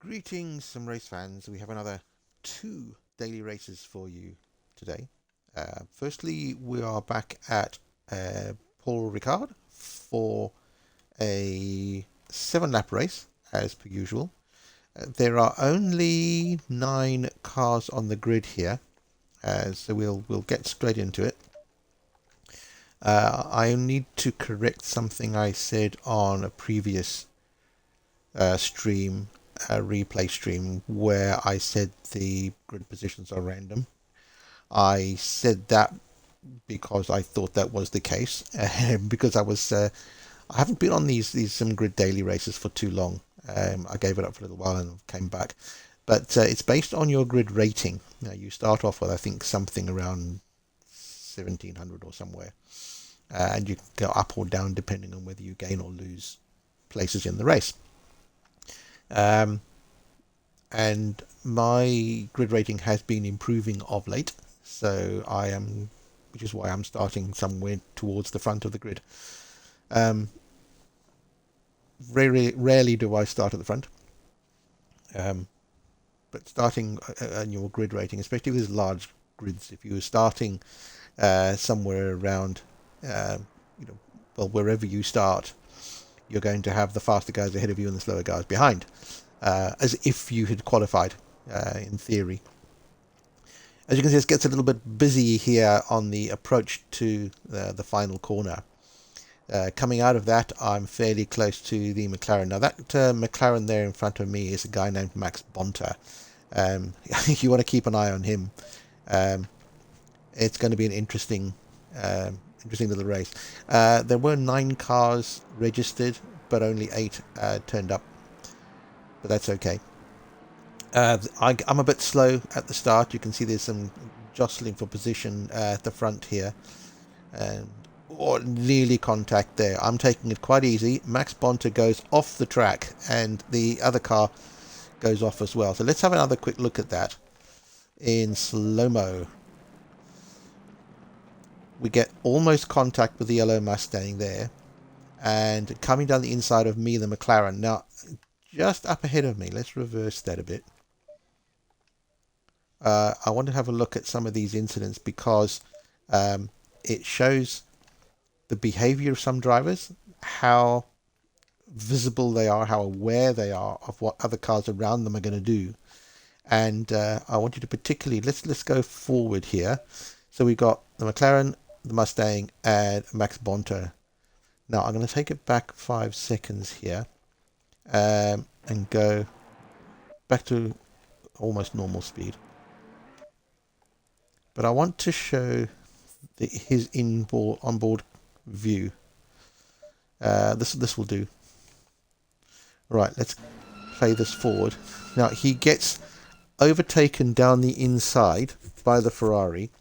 Greetings, some race fans. We have another two daily races for you today. Firstly, we are back at Paul Ricard for a 7-lap race, as per usual. There are only 9 cars on the grid here, so we'll get straight into it. I need to correct something I said on a previous stream, a replay stream, where I said the grid positions are random. I said that because I thought that was the case, because I haven't been on these SIMGR daily races for too long. I gave it up for a little while and came back. But it's based on your grid rating. Now, you start off with, I think, something around 1700 or somewhere. And you can go up or down depending on whether you gain or lose places in the race. And my grid rating has been improving of late, so which is why I'm starting somewhere towards the front of the grid. Very rarely do I start at the front, but starting on your grid rating, especially with large grids, if you were starting somewhere around, wherever you start, you're going to have the faster guys ahead of you and the slower guys behind, as if you had qualified, in theory. As you can see, it gets a little bit busy here on the approach to the final corner. Coming out of that, I'm fairly close to the McLaren. Now, that McLaren there in front of me is a guy named Max Bonter. You want to keep an eye on him. It's going to be an interesting little race. There were 9 cars registered, but only 8 turned up. But that's okay. I'm a bit slow at the start. You can see there's some jostling for position at the front here. Or nearly contact there. I'm taking it quite easy. Max Bonter goes off the track and the other car goes off as well. So let's have another quick look at that in slow-mo. We get almost contact with the yellow Mustang there, and coming down the inside of me, the McLaren. Now, just up ahead of me, let's reverse that a bit. I want to have a look at some of these incidents because it shows the behavior of some drivers, how visible they are, how aware they are of what other cars around them are going to do. And I want you to particularly, let's go forward here. So we got the McLaren, the Mustang, and Max Bonter. Now I'm going to take it back 5 seconds here, and go back to almost normal speed. But I want to show his onboard view. This will do. Right, let's play this forward. Now he gets overtaken down the inside by the Ferrari.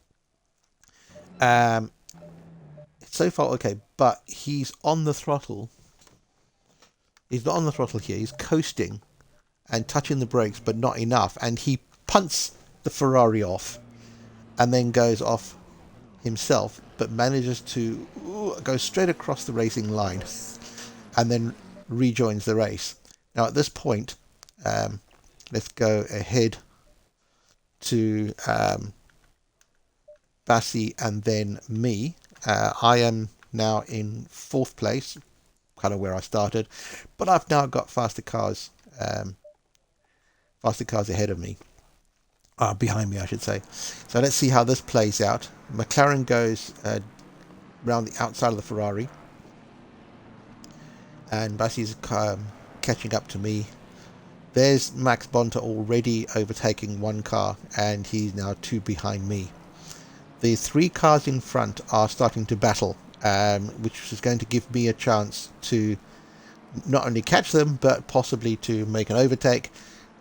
So far okay, but he's on the throttle. He's not on the throttle here. He's coasting and touching the brakes, but not enough. And he punts the Ferrari off and then goes off himself, but manages to go straight across the racing line and then rejoins the race. Now at this point, let's go ahead to Bassi and then me. I am now in 4th place, kind of where I started, but I've now got faster cars ahead of me. Behind me, I should say. So let's see how this plays out. McLaren goes round the outside of the Ferrari, and Bassi's catching up to me. There's Max Bonter already overtaking 1 car, and he's now 2 behind me. The 3 cars in front are starting to battle, which is going to give me a chance to not only catch them, but possibly to make an overtake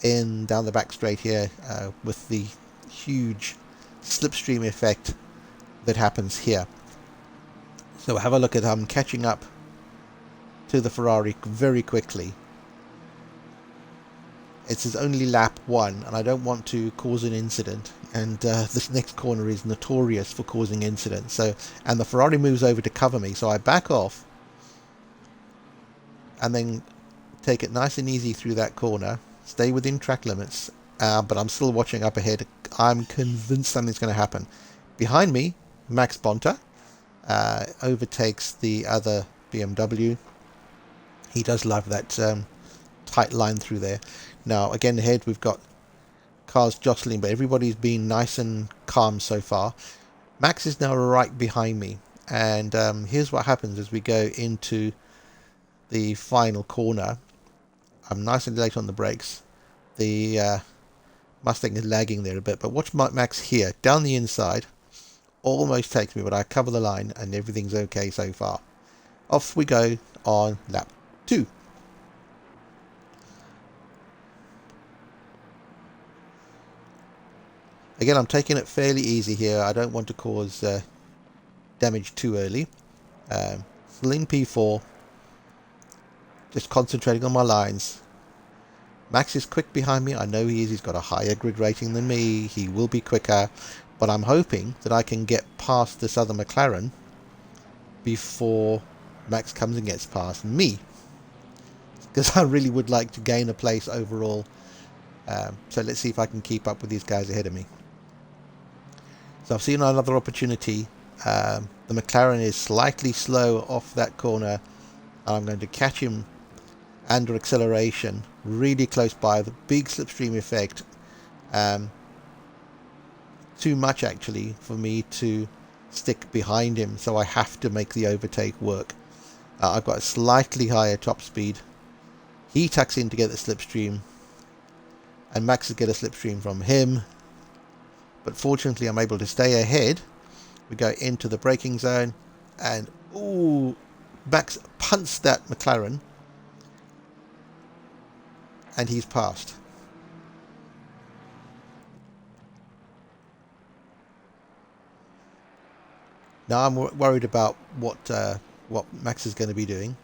down the back straight here, with the huge slipstream effect that happens here. So have a look at catching up to the Ferrari very quickly. It's his only lap 1, and I don't want to cause an incident, and this next corner is notorious for causing incidents. And the Ferrari moves over to cover me, so I back off and then take it nice and easy through that corner. stay within track limits, but I'm still watching up ahead. I'm convinced something's going to happen. Behind me, Max Bonta overtakes the other BMW. He does love that tight line through there. Now, again, ahead we've got cars jostling, but everybody's been nice and calm so far. Max is now right behind me, and here's what happens as we go into the final corner. I'm nice and late on the brakes. The Mustang is lagging there a bit, but watch Max here, down the inside, almost takes me, but I cover the line and everything's okay so far. Off we go on lap 2. Again, I'm taking it fairly easy here. I don't want to cause damage too early. Still in P4. Just concentrating on my lines. Max is quick behind me. I know he is. He's got a higher grid rating than me. He will be quicker. But I'm hoping that I can get past this other McLaren before Max comes and gets past me. Because I really would like to gain a place overall. So let's see if I can keep up with these guys ahead of me. So I've seen another opportunity. The McLaren is slightly slow off that corner. I'm going to catch him under acceleration, really close by, the big slipstream effect. Too much actually for me to stick behind him, so I have to make the overtake work. I've got a slightly higher top speed. He tucks in to get the slipstream, and Max will get a slipstream from him. But fortunately I'm able to stay ahead. We go into the braking zone, and ooh, Max punts that McLaren, and he's passed. Now I'm worried about what Max is going to be doing,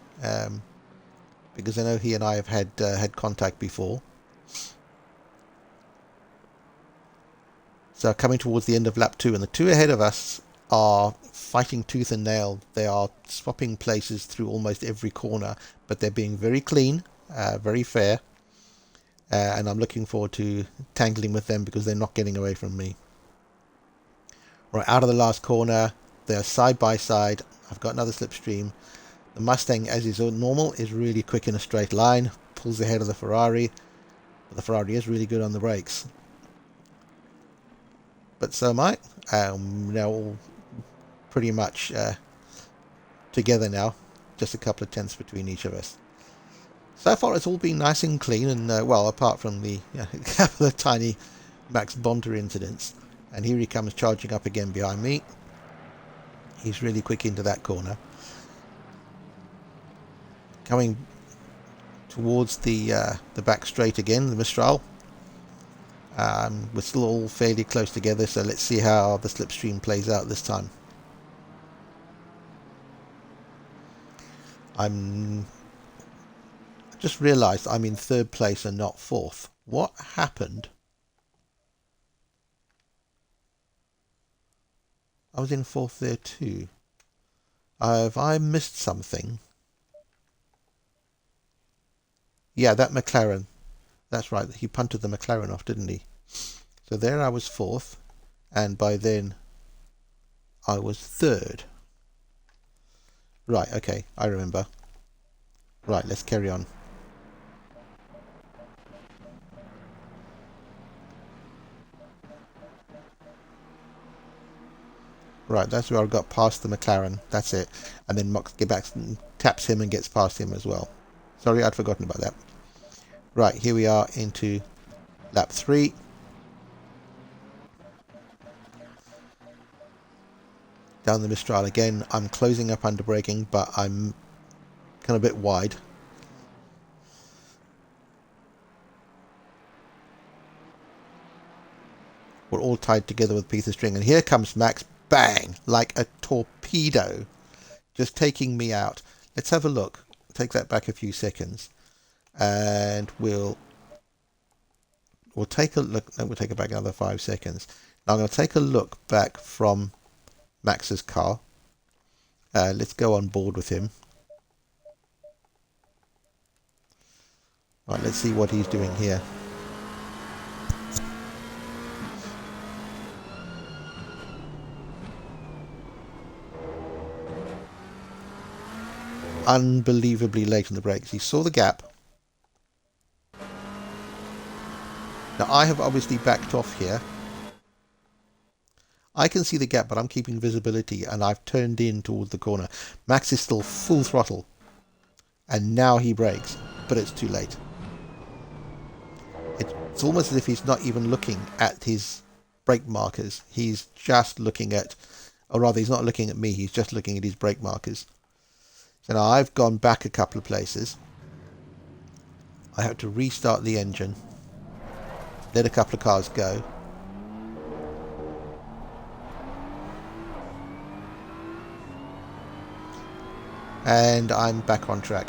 because I know he and I have had contact before. So coming towards the end of lap 2, and the two ahead of us are fighting tooth and nail. They are swapping places through almost every corner, but they're being very clean, very fair, and I'm looking forward to tangling with them because they're not getting away from me. Right, out of the last corner, they're side by side. I've got another slipstream. The Mustang, as is normal, is really quick in a straight line, pulls ahead of the Ferrari, but the Ferrari is really good on the brakes. But so am I. Now all pretty much together now, just a couple of tenths between each of us. So far it's all been nice and clean, and well, apart from the couple of tiny Max Bonta incidents. And here he comes charging up again behind me. He's really quick into that corner. Coming towards the back straight again, the Mistral. We're still all fairly close together, so let's see how the slipstream plays out this time. I just realised I'm in 3rd place and not 4th. What happened? I was in 4th there too. Have I missed something? Yeah, that McLaren. That's right, he punted the McLaren off, didn't he? So there I was 4th, and by then I was 3rd. Right, okay, I remember. Right, let's carry on. Right, that's where I got past the McLaren. That's it. And then Mox gets back and taps him and gets past him as well. Sorry, I'd forgotten about that. Right, here we are into lap 3. Down the Mistral again. I'm closing up under braking, but I'm kind of a bit wide. We're all tied together with a piece of string. And here comes Max. Bang! Like a torpedo. Just taking me out. Let's have a look. Take that back a few seconds. And we'll take a look. No, we'll take it back another 5 seconds. Now I'm going to take a look back from Max's car. Let's go on board with him. Right, let's see what he's doing here. Unbelievably late on the brakes. He saw the gap. Now I have obviously backed off here. I can see the gap, but I'm keeping visibility, and I've turned in towards the corner. Max is still full throttle, and now he brakes, but it's too late. It's almost as if he's not even looking at his brake markers. He's just looking at, or rather he's not looking at me, he's just looking at his brake markers. So now I've gone back a couple of places. I have to restart the engine, let a couple of cars go. And I'm back on track.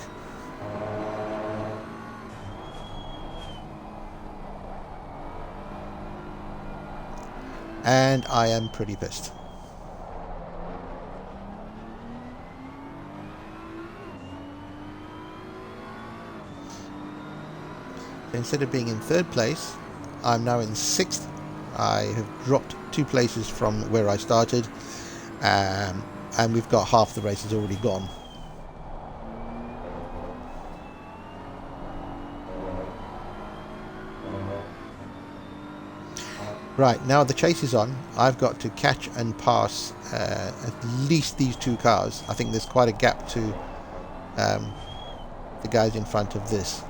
And I am pretty pissed. Instead of being in third place, I'm now in 6th. I have dropped 2 places from where I started, and we've got half the races already gone. Right, now the chase is on. I've got to catch and pass at least these 2 cars. I think there's quite a gap to the guys in front of this.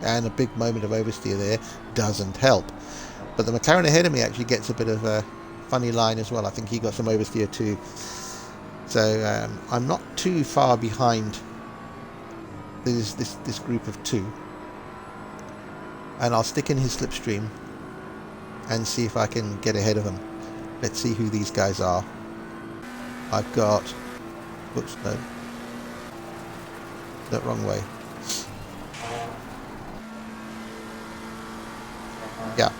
And a big moment of oversteer there doesn't help. But the McLaren ahead of me actually gets a bit of a funny line as well. I think he got some oversteer too. So I'm not too far behind this group of 2. And I'll stick in his slipstream and see if I can get ahead of him. Let's see who these guys are. I've got... Whoops, no. No, wrong way. Yeah.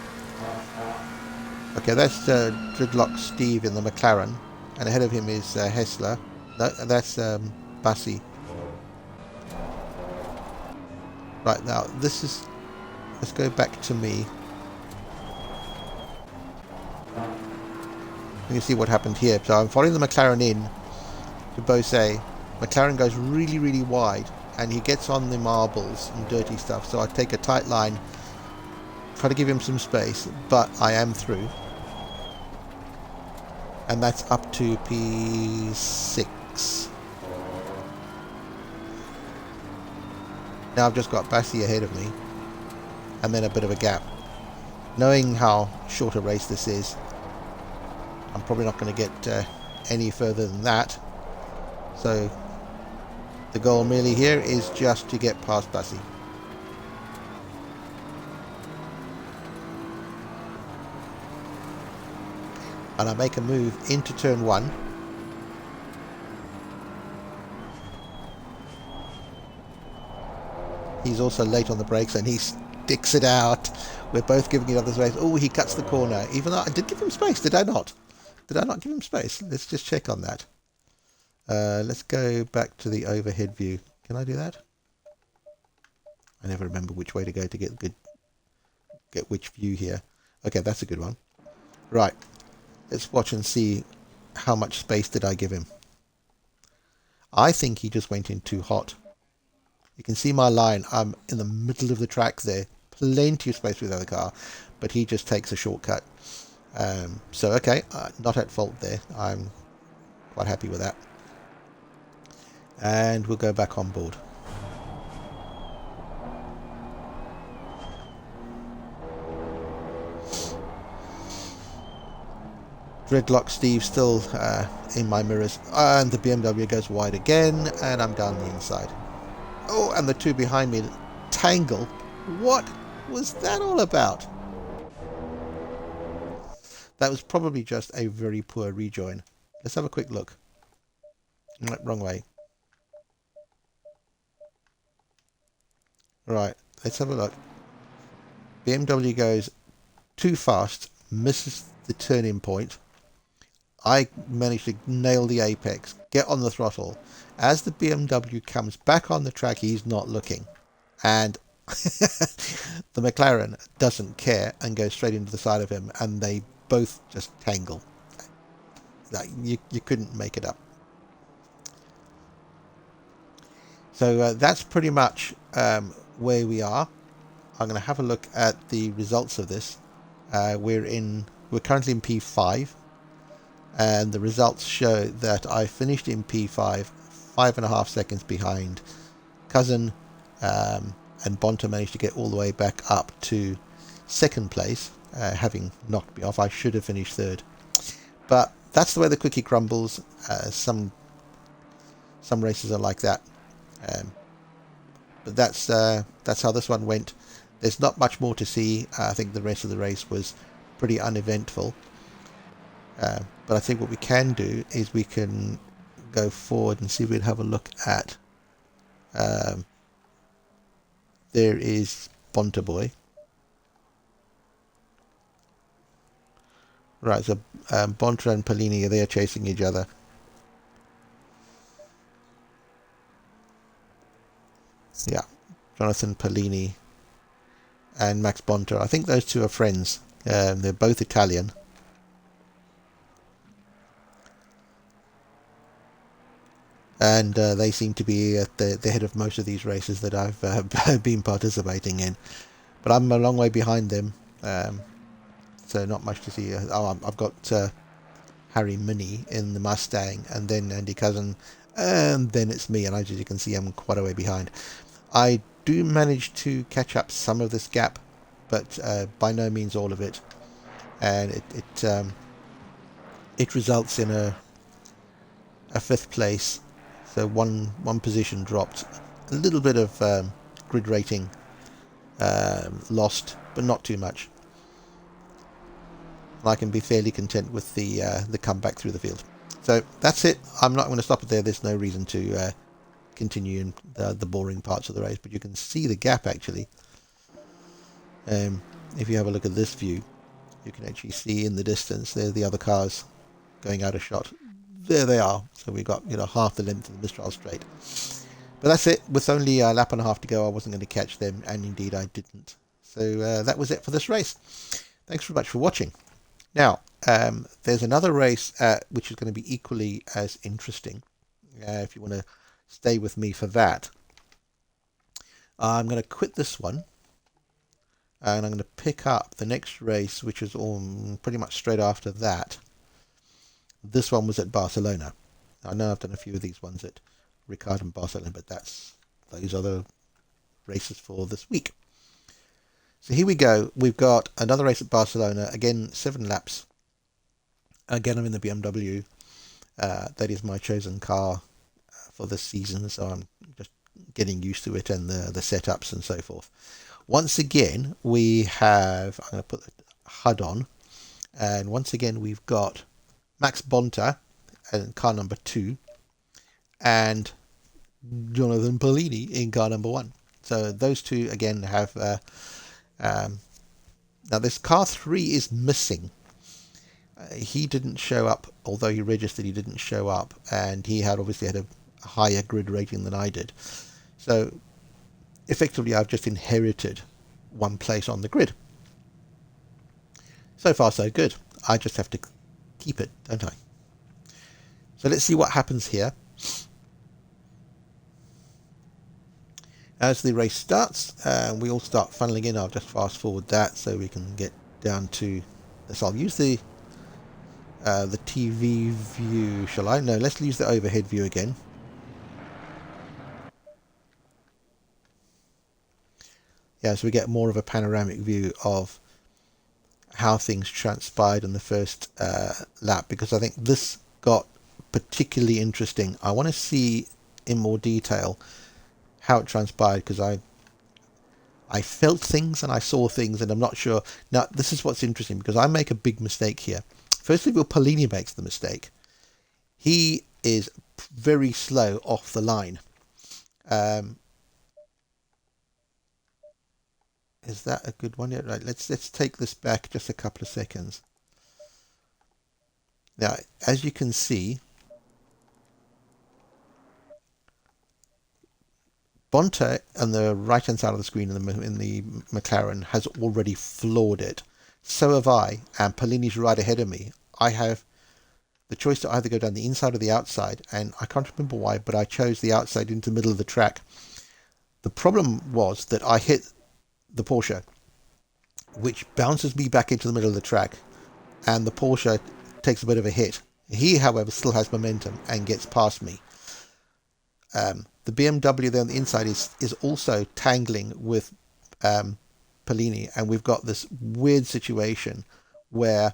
Okay, that's Dreadlock Steve in the McLaren. And ahead of him is Hessler. No, that's Bassi. Right, now this is... Let's go back to me. You can see what happened here. So I'm following the McLaren in to Beausset. McLaren goes really, really wide, and he gets on the marbles and dirty stuff. So I take a tight line, try to give him some space, but I am through. And that's up to P6. Now I've just got Bassi ahead of me, and then a bit of a gap. Knowing how short a race this is, I'm probably not going to get any further than that. So the goal merely here is just to get past Bassi. And I make a move into turn 1. He's also late on the brakes and he sticks it out. We're both giving each other space. Oh, he cuts the corner. Even though I did give him space, did I not? Did I not give him space? Let's just check on that. Let's go back to the overhead view. Can I do that? I never remember which way to go to get which view here. Okay, that's a good one. Right. Let's watch and see how much space did I give him. I think he just went in too hot. You can see my line. I'm in the middle of the track there. Plenty of space with the other car, but he just takes a shortcut. So, okay, not at fault there. I'm quite happy with that. And we'll go back on board. Dreadlock Steve still in my mirrors, and the BMW goes wide again, and I'm down the inside. Oh, and the 2 behind me tangle. What was that all about? That was probably just a very poor rejoin. Let's have a quick look. Wrong way. Right, let's have a look. BMW goes too fast, misses the turning point. I managed to nail the apex, get on the throttle. As the BMW comes back on the track, he's not looking. And the McLaren doesn't care and goes straight into the side of him, and they both just tangle. Like, you couldn't make it up. So that's pretty much where we are. I'm going to have a look at the results of this. We're currently in P5, and the results show that I finished in P5 5.5 seconds behind Cousin, and Bonta managed to get all the way back up to second place, having knocked me off. I should have finished third, but that's the way the cookie crumbles. Some races are like that, but that's how this one went. There's not much more to see. I think the rest of the race was pretty uneventful. But I think what we can do is we can go forward and see if we'd have a look at... there is Bonta Boy. Right, so Bonta and Pellini are there chasing each other. Yeah, Jonathan Pellini and Max Bonta. I think those two are friends. They're both Italian. And they seem to be at the head of most of these races that I've been participating in. But I'm a long way behind them, so not much to see. I've got Harry Minnie in the Mustang, and then Andy Cousin, and then it's me, and as you can see, I'm quite a way behind. I do manage to catch up some of this gap, but by no means all of it, and it results in a fifth place. So one position dropped, a little bit of grid rating lost, but not too much. And I can be fairly content with the comeback through the field. So that's it. I'm not going to stop it there. There's no reason to continue in the boring parts of the race, but you can see the gap actually. If you have a look at this view, you can actually see in the distance there the other cars going out of shot. There they are. So we got half the length of the Mistral Straight. But that's it. With only a lap and a half to go, I wasn't going to catch them, and indeed I didn't. So that was it for this race. Thanks very much for watching. Now, there's another race which is going to be equally as interesting. If you want to stay with me for that, I'm going to quit this one, and I'm going to pick up the next race, which is pretty much straight after that. This one was at Barcelona. I know I've done a few of these ones at Ricard and Barcelona, but those are the races for this week. So here we go. We've got another race at Barcelona. Again, 7 laps. Again, I'm in the BMW. That is my chosen car for this season, so I'm just getting used to it and the setups and so forth. Once again, we have... I'm going to put the HUD on. And once again, we've got Max Bonta in car number 2 and Jonathan Pellini in car number 1. So those two again have now this car 3 is missing. He didn't show up, although he registered, he didn't show up, and he obviously had a higher grid rating than I did. So effectively I've just inherited one place on the grid. So far so good. I just have to keep it, don't I? So let's see what happens here. As the race starts, we all start funneling in. I'll just fast forward that so we can get down to this. I'll use the TV view, shall I? No, let's use the overhead view again. Yeah, so we get more of a panoramic view of how things transpired in the first lap, because I think this got particularly interesting. I want to see in more detail how it transpired, because I felt things and I saw things, and I'm not sure. Now, this is what's interesting, because I make a big mistake here. First of all, Pellini makes the mistake. He is very slow off the line. Is that a good one? Yeah, right. Let's take this back just a couple of seconds. Now, as you can see, Bonta on the right-hand side of the screen in the McLaren has already floored it. So have I, and Polini's right ahead of me. I have the choice to either go down the inside or the outside, and I can't remember why, but I chose the outside into the middle of the track. The problem was that I hit the Porsche, which bounces me back into the middle of the track, and the Porsche takes a bit of a hit. He, however, still has momentum and gets past me. The BMW there on the inside is also tangling with Polini, and we've got this weird situation where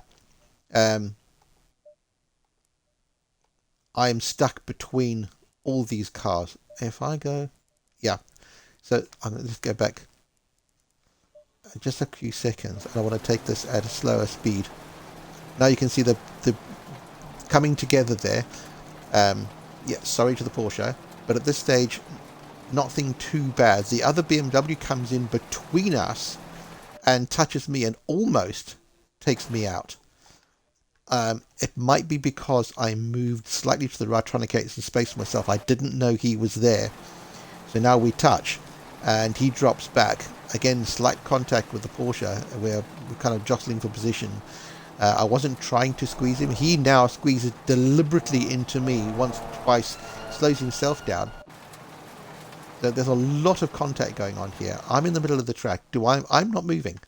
I am stuck between all these cars. If I go, yeah, so I'm going to just go back just a few seconds, and I want to take this at a slower speed. Now you can see the coming together there. Yeah, sorry to the Porsche, but at this stage, nothing too bad. The other BMW comes in between us and touches me and almost takes me out. It might be because I moved slightly to the right, trying to create some space for myself. I didn't know he was there. So now we touch, and he drops back. Again, slight contact with the Porsche. We're kind of jostling for position. I wasn't trying to squeeze him. He now squeezes deliberately into me once, twice, slows himself down. So there's a lot of contact going on here. I'm in the middle of the track. I'm not moving.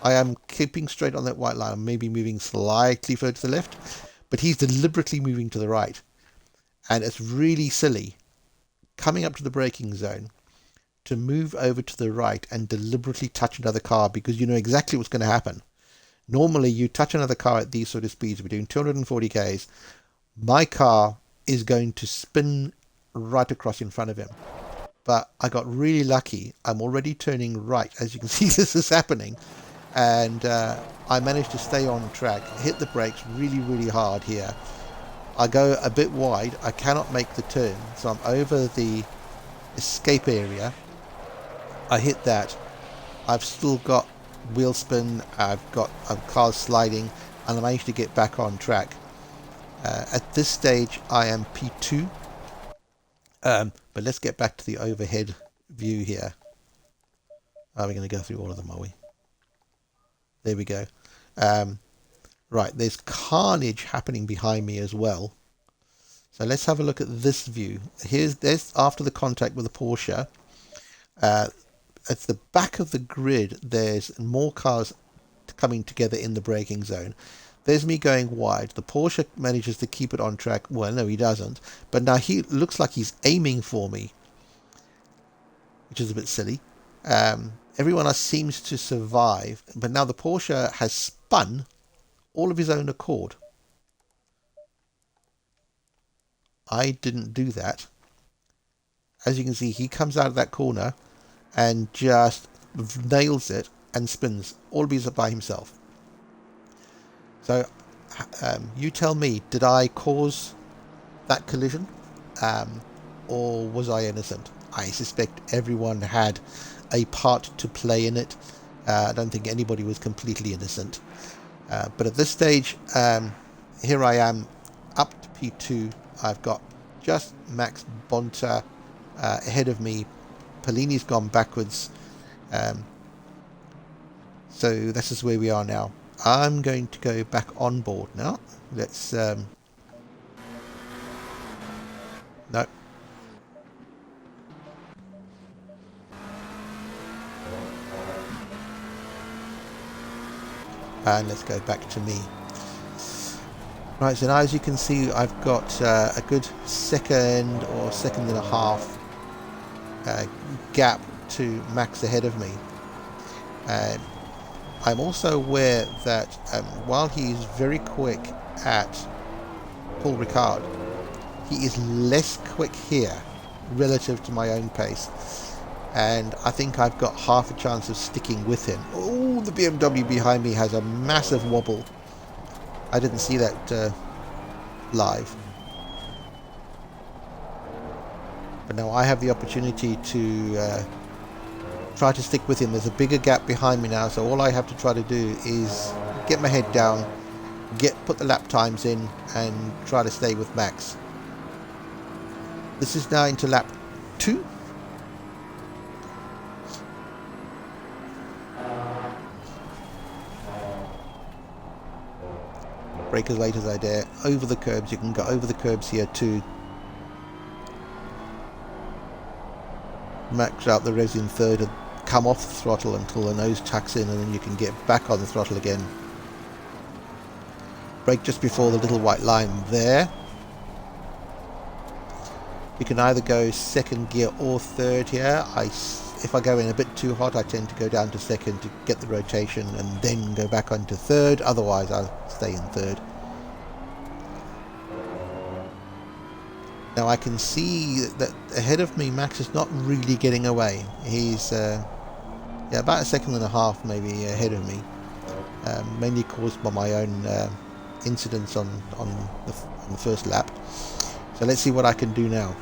I am keeping straight on that white line. I'm maybe moving slightly further to the left, but he's deliberately moving to the right. And it's really silly coming up to the braking zone to move over to the right and deliberately touch another car, because you know exactly what's going to happen. Normally, you touch another car at these sort of speeds. We're doing 240 k's. My car is going to spin right across in front of him. But I got really lucky. I'm already turning right. As you can see, this is happening. And I managed to stay on track, hit the brakes really, really hard here. I go a bit wide. I cannot make the turn. So I'm over the escape area. I hit that. I've still got wheel spin. I've got cars sliding. And I managed to get back on track. At this stage, I am P2. But let's get back to the overhead view here. Are we going to go through all of them, are we? There we go. Right, there's carnage happening behind me as well. So let's have a look at this view. There's after the contact with the Porsche. At the back of the grid, there's more cars coming together in the braking zone. There's me going wide. The Porsche manages to keep it on track. Well, no, he doesn't. But now he looks like he's aiming for me, which is a bit silly. Everyone else seems to survive. But now the Porsche has spun all of his own accord. I didn't do that. As you can see, he comes out of that corner and just nails it and spins all of his by himself. So, you tell me, did I cause that collision? Or was I innocent? I suspect everyone had a part to play in it. I don't think anybody was completely innocent. But at this stage, here I am, up to P2. I've got just Max Bonta ahead of me. Polini's gone backwards. So this is where we are now. I'm going to go back on board now. Let's... no. And let's go back to me. Right, so now as you can see, I've got a good second or second and a half gap to Max ahead of me. I'm also aware that while he's very quick at Paul Ricard, he is less quick here relative to my own pace. And I think I've got half a chance of sticking with him. Oh, the BMW behind me has a massive wobble. I didn't see that live. But now I have the opportunity to try to stick with him. There's a bigger gap behind me now, so all I have to try to do is get my head down, put the lap times in, and try to stay with Max. This is now into lap 2. Brake as late as I dare. Over the curbs, you can go over the curbs here too. Max out the res in third and come off the throttle until the nose tucks in, and then you can get back on the throttle again. Brake just before the little white line there. You can either go second gear or third here. If I go in a bit too hot, I tend to go down to second to get the rotation and then go back onto third. Otherwise, I'll stay in third. Now I can see that ahead of me, Max is not really getting away. He's about a second and a half maybe ahead of me, mainly caused by my own incidents on the first lap. So let's see what I can do now.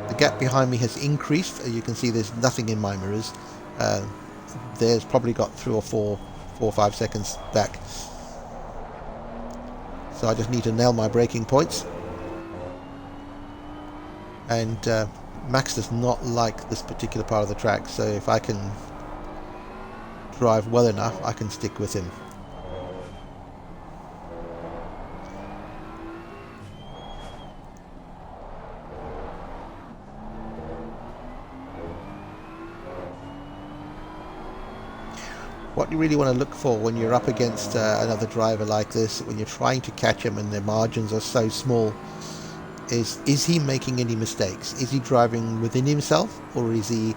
The gap behind me has increased. As you can see, there's nothing in my mirrors. There's probably got 3 or 4 or 5 seconds back. So I just need to nail my braking points. And Max does not like this particular part of the track, so if I can drive well enough, I can stick with him. What you really want to look for when you're up against another driver like this, when you're trying to catch him and the margins are so small, is he making any mistakes? Is he driving within himself, or is he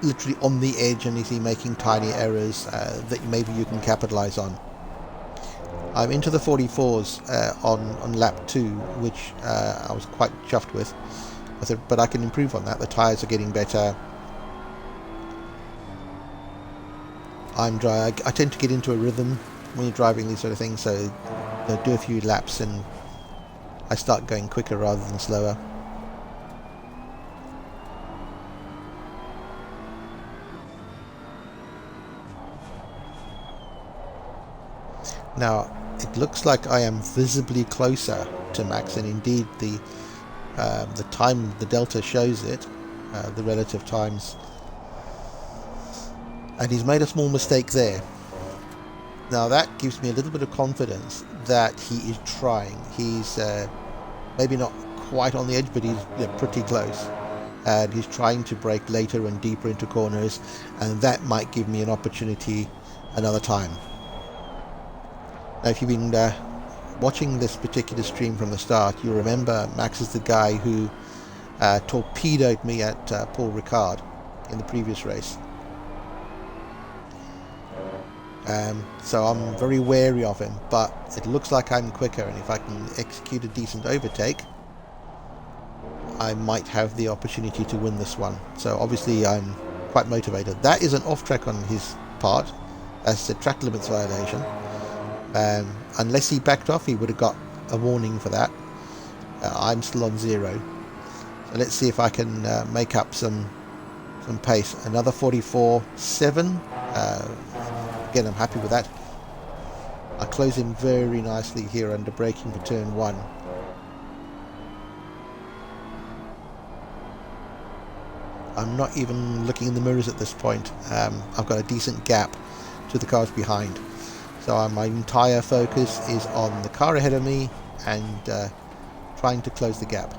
literally on the edge, and is he making tiny errors that maybe you can capitalize on? I'm into the 44s on lap 2, which I was quite chuffed with. But I can improve on that. The tyres are getting better. I tend to get into a rhythm when you're driving these sort of things, so I'll do a few laps and I start going quicker rather than slower. Now it looks like I am visibly closer to Max, and indeed the time, the delta shows it, the relative times. And he's made a small mistake there. Now that gives me a little bit of confidence that he is trying. He's maybe not quite on the edge, but he's pretty close. And he's trying to brake later and deeper into corners, and that might give me an opportunity another time. Now if you've been watching this particular stream from the start, you remember Max is the guy who torpedoed me at Paul Ricard in the previous race. So I'm very wary of him, but it looks like I'm quicker, and if I can execute a decent overtake, I might have the opportunity to win this one. So obviously I'm quite motivated. That is an off-track on his part. That's a track limits violation. Unless he backed off, he would have got a warning for that. I'm still on 0. So let's see if I can make up some pace. Another 44.7. Again, I'm happy with that. I close in very nicely here under braking for turn 1. I'm not even looking in the mirrors at this point. I've got a decent gap to the cars behind. So my entire focus is on the car ahead of me and trying to close the gap.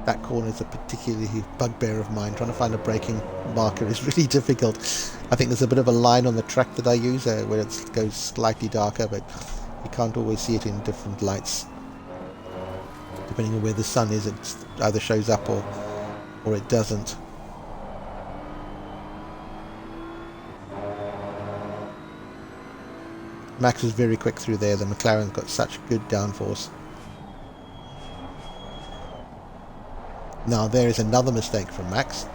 That corner is a particularly bugbear of mine. Trying to find a braking marker is really difficult. I think there's a bit of a line on the track that I use where it goes slightly darker, but you can't always see it in different lights. Depending on where the sun is, it either shows up or it doesn't. Max was very quick through there. The McLaren's got such good downforce. Now there is another mistake from Max.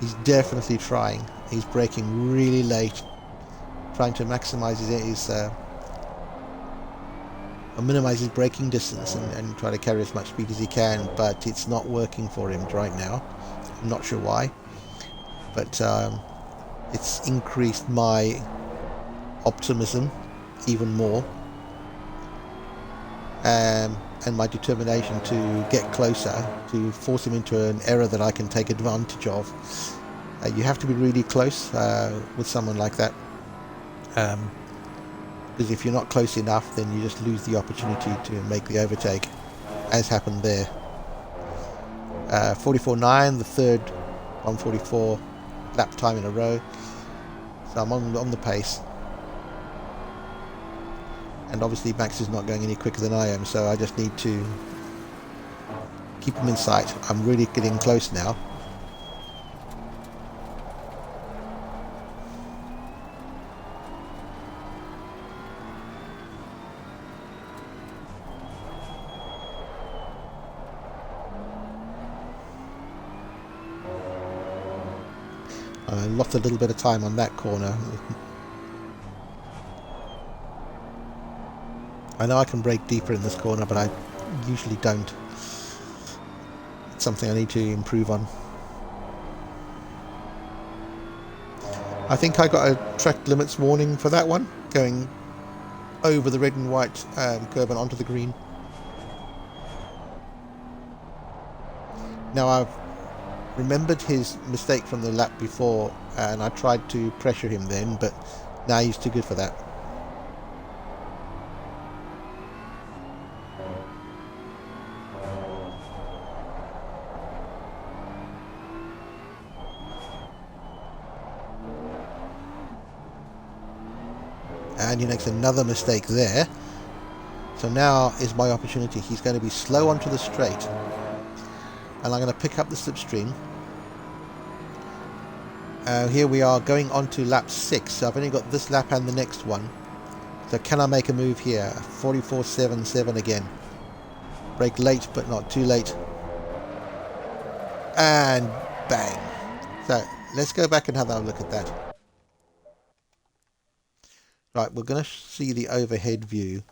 He's definitely trying. He's braking really late, trying to maximize minimize his braking distance and try to carry as much speed as he can, but it's not working for him right now. I'm not sure why, but it's increased my optimism even more, and my determination to get closer, to force him into an error that I can take advantage of. You have to be really close with someone like that, because if you're not close enough, then you just lose the opportunity to make the overtake, as happened there. 44.9, the third 144 lap time in a row, so I'm on the pace, and obviously Max is not going any quicker than I am, so I just need to keep him in sight. I'm really getting close now. I lost a little bit of time on that corner. I know I can brake deeper in this corner, but I usually don't. It's something I need to improve on. I think I got a track limits warning for that one, going over the red and white curb and onto the green. Now I've remembered his mistake from the lap before, and I tried to pressure him then, but now he's too good for that. And he makes another mistake there. So now is my opportunity. He's going to be slow onto the straight, and I'm going to pick up the slipstream. Here we are going on to lap 6, so I've only got this lap and the next one. So can I make a move here? 44.77 again. Brake late, but not too late. And bang. So let's go back and have a look at that. Right, we're going to see the overhead view.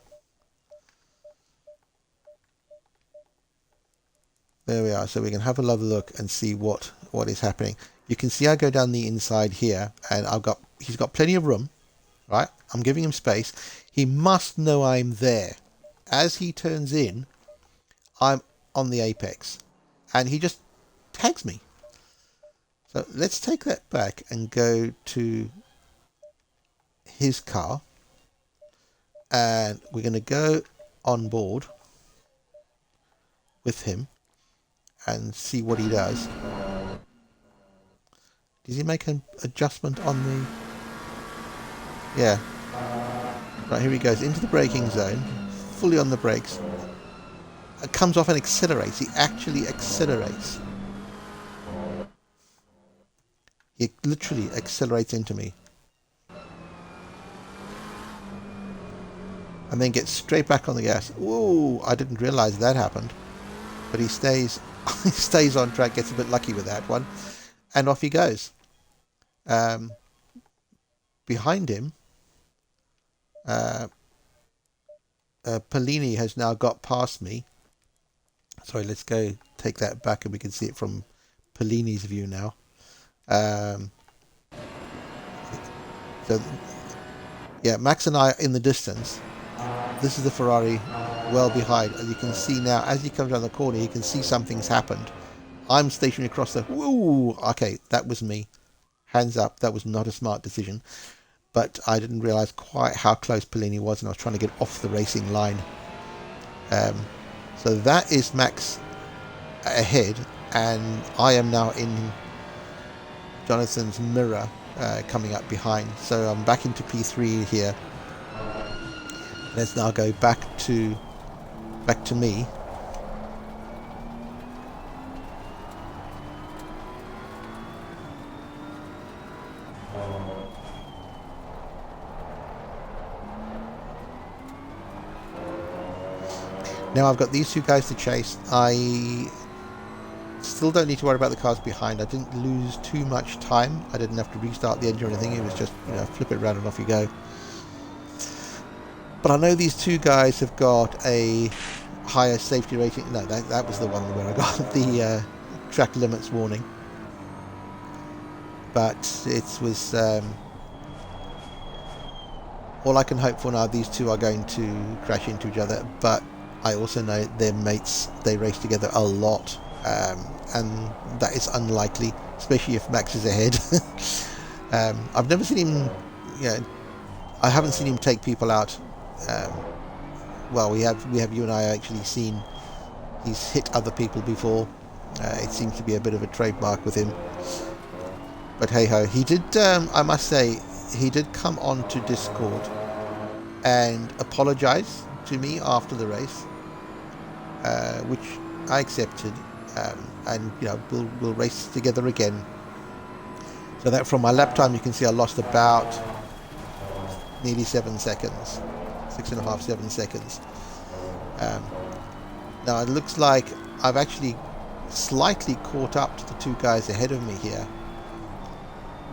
There we are. So we can have another look and see what is happening. You can see I go down the inside here, and he's got plenty of room, right? I'm giving him space. He must know I'm there. As he turns in, I'm on the apex, and he just tags me. So let's take that back and go to his car, and we're going to go on board with him and see what he does. Does he make an adjustment on the... Yeah. Right, here he goes into the braking zone, fully on the brakes. It comes off and accelerates. He actually accelerates. He literally accelerates into me. And then gets straight back on the gas. Whoa, I didn't realize that happened. But he stays he stays on track, gets a bit lucky with that one. And off he goes. Behind him, Pellini has now got past me. Sorry, let's go take that back and we can see it from Pellini's view now. So, yeah, Max and I are in the distance. This is the Ferrari well behind. As you can see now, as he comes around the corner, you can see something's happened. I'm stationary across the... Woo! Okay, that was me. Hands up, that was not a smart decision. But I didn't realise quite how close Pellini was, and I was trying to get off the racing line. So that is Max ahead, and I am now in Jonathan's mirror coming up behind. So I'm back into P3 here. Let's now go back to me. Now I've got these two guys to chase. I still don't need to worry about the cars behind. I didn't lose too much time. I didn't have to restart the engine or anything. It was just, flip it around and off you go. But I know these two guys have got a higher safety rating. No, that was the one where I got the track limits warning. But it was all I can hope for now. These two are going to crash into each other, but I also know their mates, they race together a lot, and that is unlikely, especially if Max is ahead. I've never seen him, I haven't seen him take people out. Well, we have you and I actually seen he's hit other people before. It seems to be a bit of a trademark with him. But hey ho, he did, I must say, he did come on to Discord and apologize to me after the race, which I accepted, and we'll race together again. So that from my lap time, you can see I lost about nearly 7 seconds, 6.5, 7 seconds. Now it looks like I've actually slightly caught up to the two guys ahead of me here,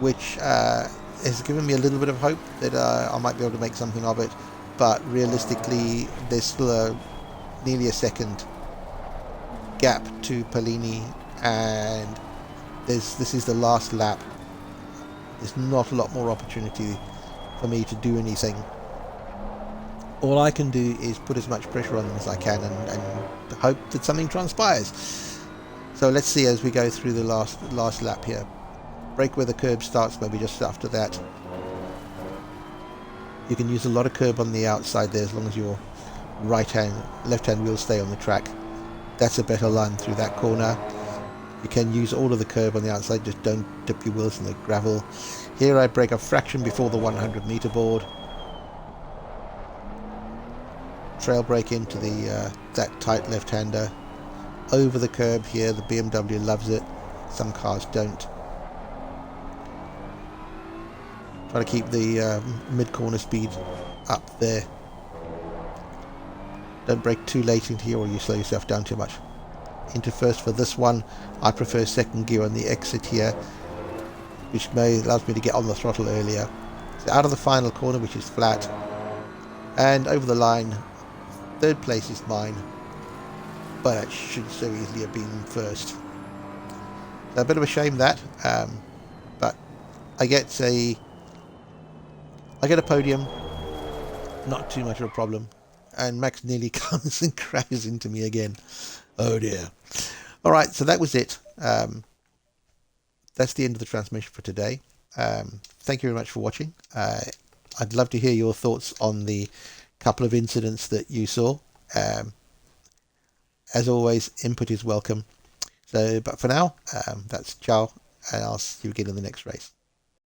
which has given me a little bit of hope that I might be able to make something of it. But realistically, there's still nearly a second gap to Pellini, and this is the last lap. There's not a lot more opportunity for me to do anything. All I can do is put as much pressure on them as I can and hope that something transpires. So let's see as we go through the last lap here. Brake where the curb starts, maybe just after that. You can use a lot of curb on the outside there as long as your left-hand wheels stay on the track. That's a better line through that corner. You can use all of the curb on the outside, just don't dip your wheels in the gravel. Here I brake a fraction before the 100 meter board. Trail brake into the that tight left-hander. Over the curb here, the BMW loves it. Some cars don't. Try to keep the mid-corner speed up there. Don't brake too late into here or you slow yourself down too much. Into first for this one. I prefer second gear on the exit here, which allows me to get on the throttle earlier. So out of the final corner, which is flat, and over the line. Third place is mine, but it should so easily have been first. So a bit of a shame that, but I get a podium, not too much of a problem. And Max nearly comes and crashes into me again. Oh dear. All right, so that was it. That's the end of the transmission for today. Thank you very much for watching. I'd love to hear your thoughts on the couple of incidents that you saw. As always, input is welcome. So, but for now, that's ciao, and I'll see you again in the next race.